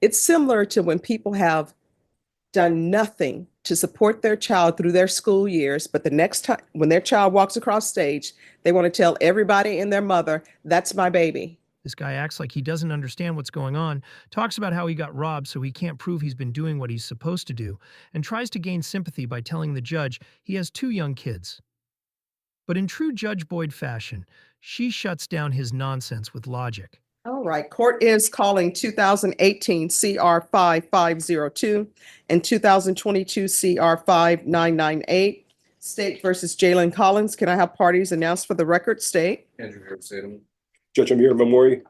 It's similar to when people have done nothing to support their child through their school years, but the next time when their child walks across stage, they want to tell everybody and their mother, that's my baby. This guy acts like he doesn't understand what's going on, talks about how he got robbed so he can't prove he's been doing what he's supposed to do, and tries to gain sympathy by telling the judge he has 2 young kids. But in true Judge Boyd fashion, she shuts down his nonsense with logic. All right, court is calling 2018 CR 5502 and 2022 CR 5998. State versus Jalen Collins. Can I have parties announced for the record? State. Andrew Harris, Salem. Judge Amir Memory,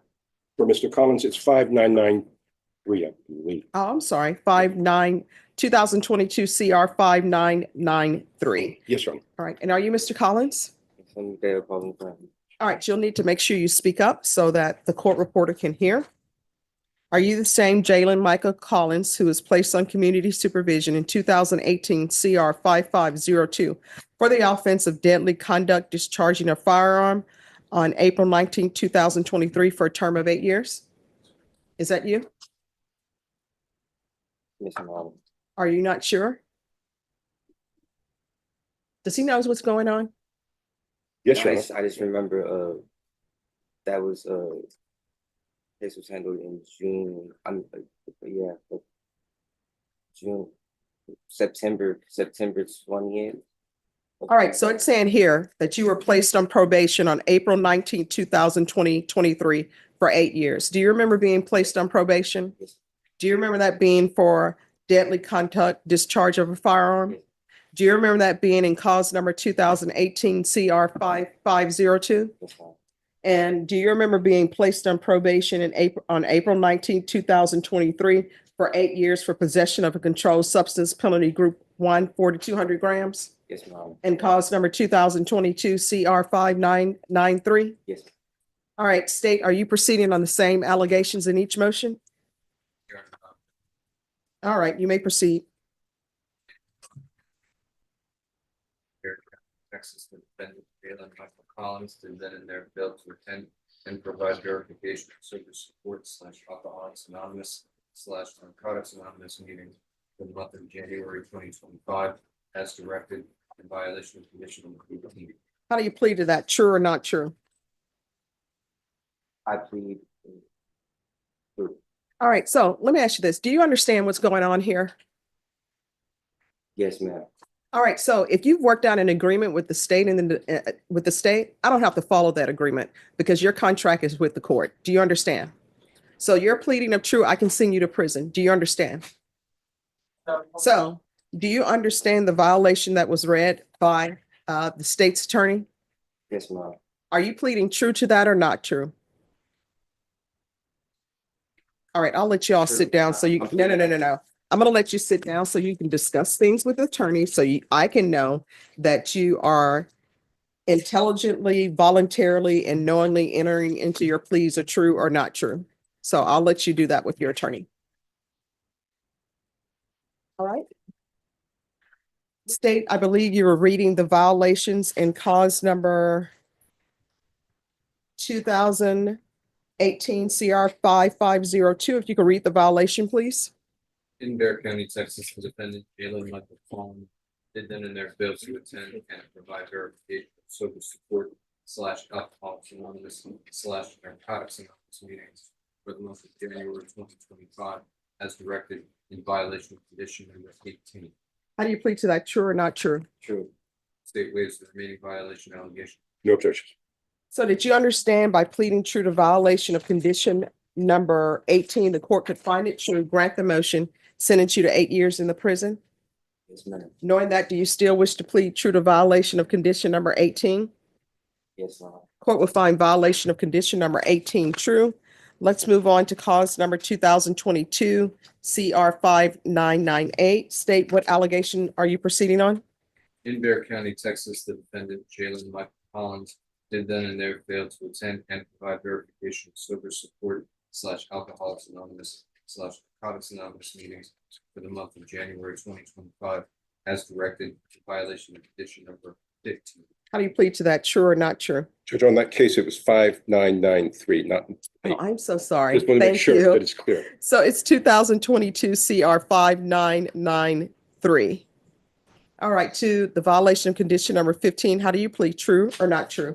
for Mr. Collins, it's 5993, I believe. Oh, I'm sorry, 2022 CR 5993. Yes, Your Honor. All right, and are you Mr. Collins? I'm Darrell Brooks. All right, you'll need to make sure you speak up so that the court reporter can hear. Are you the same Jalen Michael Collins who was placed on community supervision in 2018 CR 5502 for the offense of deadly conduct discharging a firearm on April 19, 2023 for a term of 8 years? Is that you? Yes, Mom. Are you not sure? Does he know what's going on? Yes, Your Honor. I just remember that was this was handled in June. June, September 20th. All right, so it's saying here that you were placed on probation on April 19, 2023 for 8 years. Do you remember being placed on probation? Yes. Do you remember that being for deadly conduct discharge of a firearm? Yes. Do you remember that being in cause number 2018 CR 5502? Yes, Mom. And do you remember being placed on probation on April 19, 2023 for 8 years for possession of a controlled substance penalty group 1, 4,200 grams? Yes, Mom. And cause number 2022 CR 5993? Yes. All right, state, are you proceeding on the same allegations in each motion? All right, you may proceed. Texas, the defendant, Jalen Michael Collins, did then and there failed to attend and provide verification of service support / Alcoholics Anonymous / Narcotics Anonymous meetings for the month of January 2025 as directed in violation of condition number 18. How do you plead to that? True or not true? I plead true. All right, so let me ask you this. Do you understand what's going on here? Yes, ma'am. All right, so if you've worked out an agreement with the state with the state, I don't have to follow that agreement because your contract is with the court. Do you understand? So you're pleading of true, I can send you to prison. Do you understand? So do you understand the violation that was read by the state's attorney? Yes, Mom. Are you pleading true to that or not true? All right, I'll let you all True. sit down so you, no. I'm going to let you sit down so you can discuss things with the attorney so I can know that you are intelligently, voluntarily, and knowingly entering into your pleas are true or not true. So I'll let you do that with your attorney. All right. State, I believe you were reading the violations in cause number 2018 CR 5502. If you could read the violation, please. In Bear County, Texas, the defendant, Jalen Michael Collins, did then and there failed to attend and provide verification of social support / Alcoholics Anonymous / Narcotics Anonymous meetings for the month of January 2025 as directed in violation of condition number 18. How do you plead to that? True or not true? True. State waives the remaining violation allegation. No objections. So did you understand by pleading true to violation of condition number 18, the court could find it true, grant the motion, sentence you to 8 years in the prison? Yes, ma'am. Knowing that, do you still wish to plead true to violation of condition number 18? Yes, Mom. Court will find violation of condition number 18 true. Let's move on to cause number 2022 CR 5998. State, what allegation are you proceeding on? In Bear County, Texas, the defendant, Jalen Michael Collins, did then and there fail to attend and provide verification of sober support / Alcoholics Anonymous / Narcotics Anonymous meetings for the month of January 2025 as directed in violation of condition number 15. How do you plead to that? True or not true? Judge, on that case, it was 5993, not Oh, I'm so sorry. just want to make Thank sure you. that it's clear. So it's 2022 CR 5993. All right, to the violation of condition number 15, how do you plead? True or not true?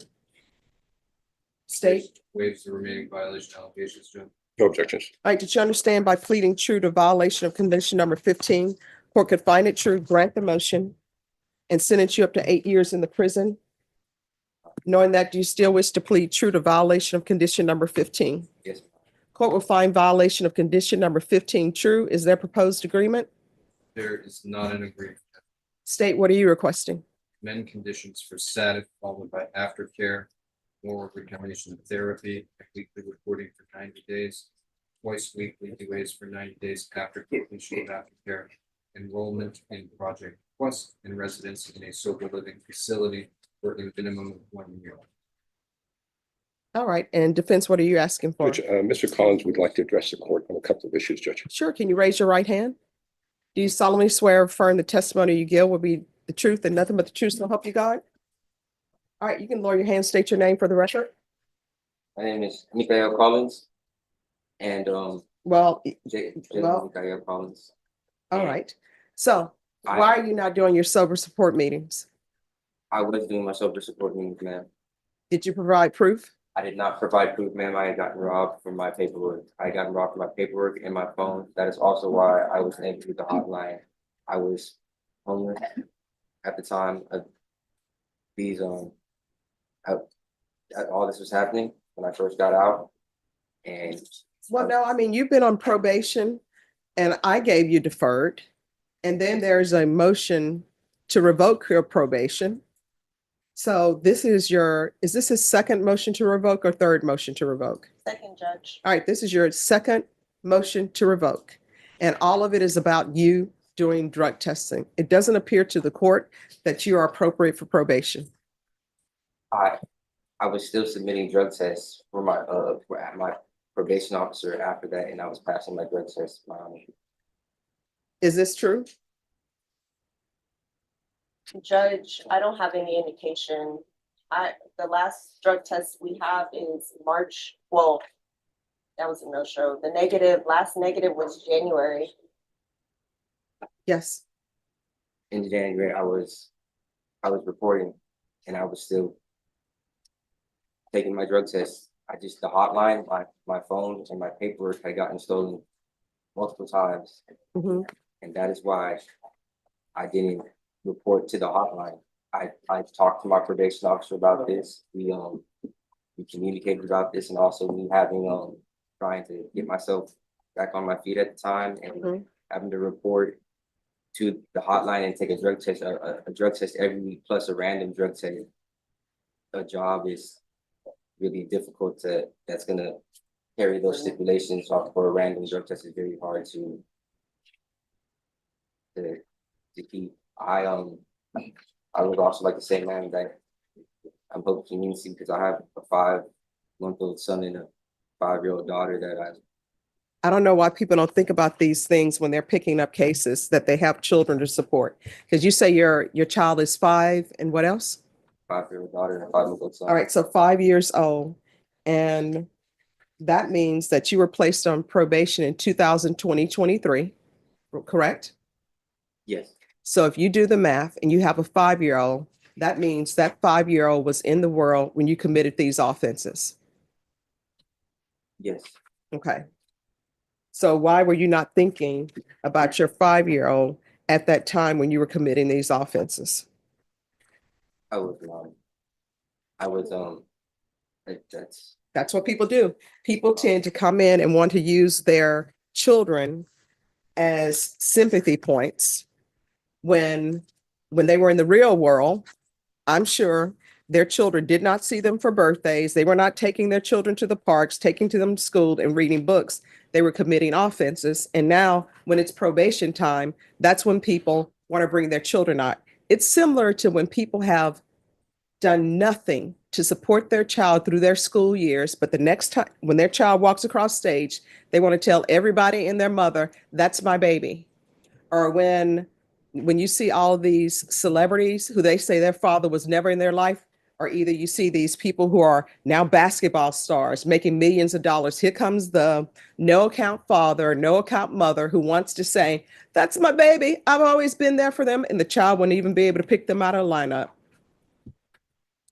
State. Waives the remaining violation allegations, Judge. No objections. All right, did you understand by pleading true to violation of condition number 15, court could find it true, grant the motion, and sentence you up to 8 years in the prison? Knowing that, do you still wish to plead true to violation of condition number 15? Yes, Court will find violation of condition number 15 true. Is there proposed agreement? There is not an agreement. State, what are you requesting? Amend conditions for static followed by aftercare, more recommendation of therapy, weekly reporting for 90 days, twice weekly DUAs for 90 days after completion of aftercare, enrollment in Project Plus, and residence in a sober living facility for a minimum of 1 year. All right, and defense, what are you asking for? Judge, Mr. Collins would like to address the court on a couple of issues, Judge. Sure, can you raise your right hand? Do you solemnly swear or affirm the testimony you give will be the truth and nothing but the truth so help you God? All right, you can lower your hand, state your name for the record. my name is Mikael Collins. And, Well, Mikael Collins. all right. So why are you not doing your sober support meetings? I was doing my sober support meetings, ma'am. Did you provide proof? I did not provide proof, ma'am. I had gotten robbed from my paperwork. I got robbed from my paperwork and my phone. That is also why I wasn't able to get the hotline. I was homeless at the time of these, all this was happening when I first got out. And Well, no, I mean, you've been on probation and I gave you deferred. And then there's a motion to revoke your probation. So is this his second motion to revoke or third motion to revoke? Second, Judge. All right, this is your second motion to revoke. And all of it is about you doing drug testing. It doesn't appear to the court that you are appropriate for probation. I was still submitting drug tests for my probation officer after that, and I was passing my drug test. Is this true? Judge, I don't have any indication. The last drug test we have is March, well, that was a no-show. Last negative was January. Yes. In January, I was reporting, and I was still taking my drug test. The hotline, my phone and my paperwork had gotten stolen multiple times. Mhm. And that is why I didn't report to the hotline. I talked to my probation officer about this. We communicated about this, and also me trying to get myself back on my feet at the time and Mhm. having to report to the hotline and take a drug test, a drug test every week plus a random drug test. A job is really difficult that's gonna carry those stipulations off for a random drug test is very hard to keep. I would also like to say, man, that I'm hoping community because I have a 5-month-old son and a 5-year-old daughter that I don't know why people don't think about these things when they're picking up cases that they have children to support. Because you say your child is 5 and what else? 5-year-old daughter and a 5-month-old son. All right, so 5 years old. And that means that you were placed on probation in 2023, correct? Yes, So if you do the math and you have a 5-year-old, that means that 5-year-old was in the world when you committed these offenses. yes. Okay. So why were you not thinking about your 5-year-old at that time when you were committing these offenses? That's what people do. People tend to come in and want to use their children as sympathy points when they were in the real world. I'm sure their children did not see them for birthdays. They were not taking their children to the parks, taking them to school and reading books. They were committing offenses. And now when it's probation time, that's when people want to bring their children out. It's similar to when people have done nothing to support their child through their school years, but the next time when their child walks across stage, they want to tell everybody and their mother, that's my baby. Or when when you see all these celebrities who they say their father was never in their life, or either you see these people who are now basketball stars making millions of dollars. Here comes the no account father, no account mother who wants to say, that's my baby. I've always been there for them. And the child wouldn't even be able to pick them out of the lineup.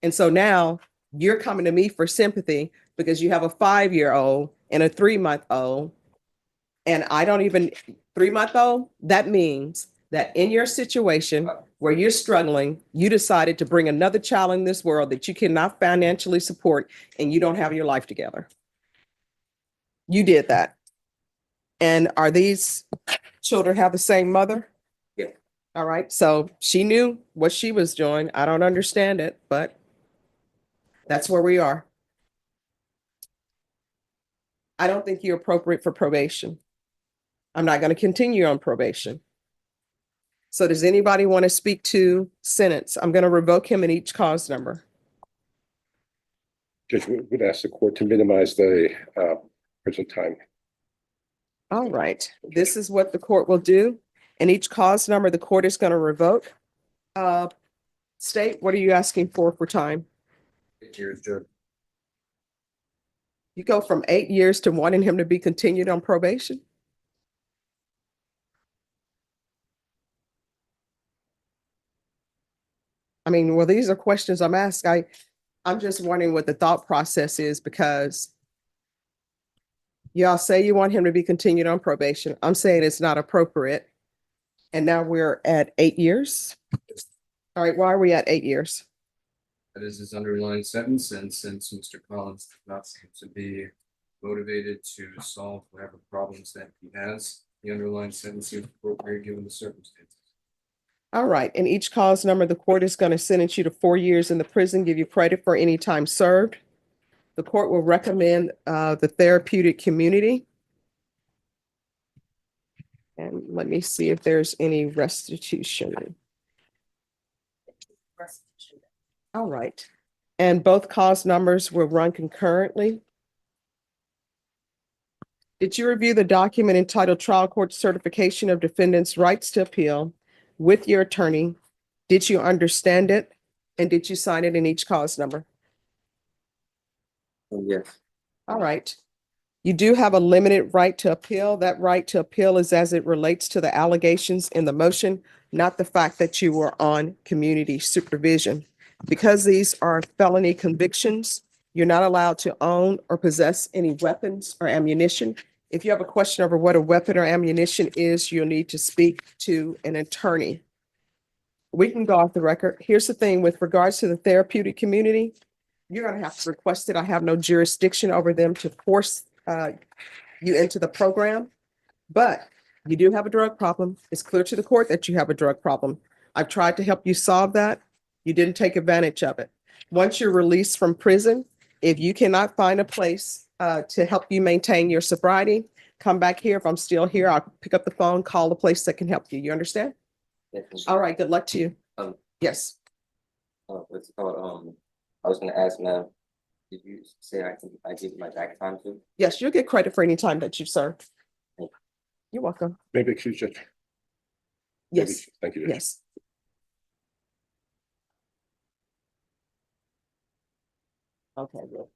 And so now you're coming to me for sympathy because you have a 5-year-old and a 3-month-old. And I don't even, 3-month-old, that means that in your situation where you're struggling, you decided to bring another child in this world that you cannot financially support and you don't have your life together. You did that. And are these children have the same mother? Yeah. All right. So she knew what she was doing. I don't understand it, but that's where we are. I don't think you're appropriate for probation. I'm not going to continue on probation. So does anybody want to speak to sentence? I'm going to revoke him in each cause number. Judge, we would ask the court to minimize the prison time. All right, this is what the court will do. In each cause number, the court is going to revoke. State, what are you asking for time? 8 years, Judge. You go from 8 years to wanting him to be continued on probation? I mean, well, these are questions I'm asked. I'm just wondering what the thought process is because y'all say you want him to be continued on probation. I'm saying it's not appropriate. And now we're at 8 years. All right, why are we at 8 years? That is his underlying sentence, and since Mr. Collins does not seem to be motivated to solve whatever problems that he has, the underlying sentence is appropriate given the circumstances. All right, in each cause number, the court is going to sentence you to 4 years in the prison, give you credit for any time served. The court will recommend the therapeutic community. And let me see if there's any restitution. All right, and both cause numbers will run concurrently. Did you review the document entitled Trial Court Certification of Defendant's Rights to Appeal with your attorney? Did you understand it? And did you sign it in each cause number? Yes. All right. You do have a limited right to appeal. That right to appeal is as it relates to the allegations in the motion, not the fact that you were on community supervision. Because these are felony convictions, you're not allowed to own or possess any weapons or ammunition. If you have a question over what a weapon or ammunition is, you'll need to speak to an attorney. We can go off the record. Here's the thing with regards to the therapeutic community, you're going to have to request it. I have no jurisdiction over them to force you into the program, but you do have a drug problem. It's clear to the court that you have a drug problem. I've tried to help you solve that. You didn't take advantage of it. Once you're released from prison, if you cannot find a place to help you maintain your sobriety, come back here. If I'm still here, I'll pick up the phone, call the place that can help you. You understand? Yes. All right, good luck to you. Um, Yes. What's it called? I was gonna ask, ma'am, did you say I give my back time too? Yes, you'll get credit for any time that you serve. Thank you. You're welcome. Maybe excuse Judge. Maybe- Yes, Thank you, Judge. yes. Okay, good.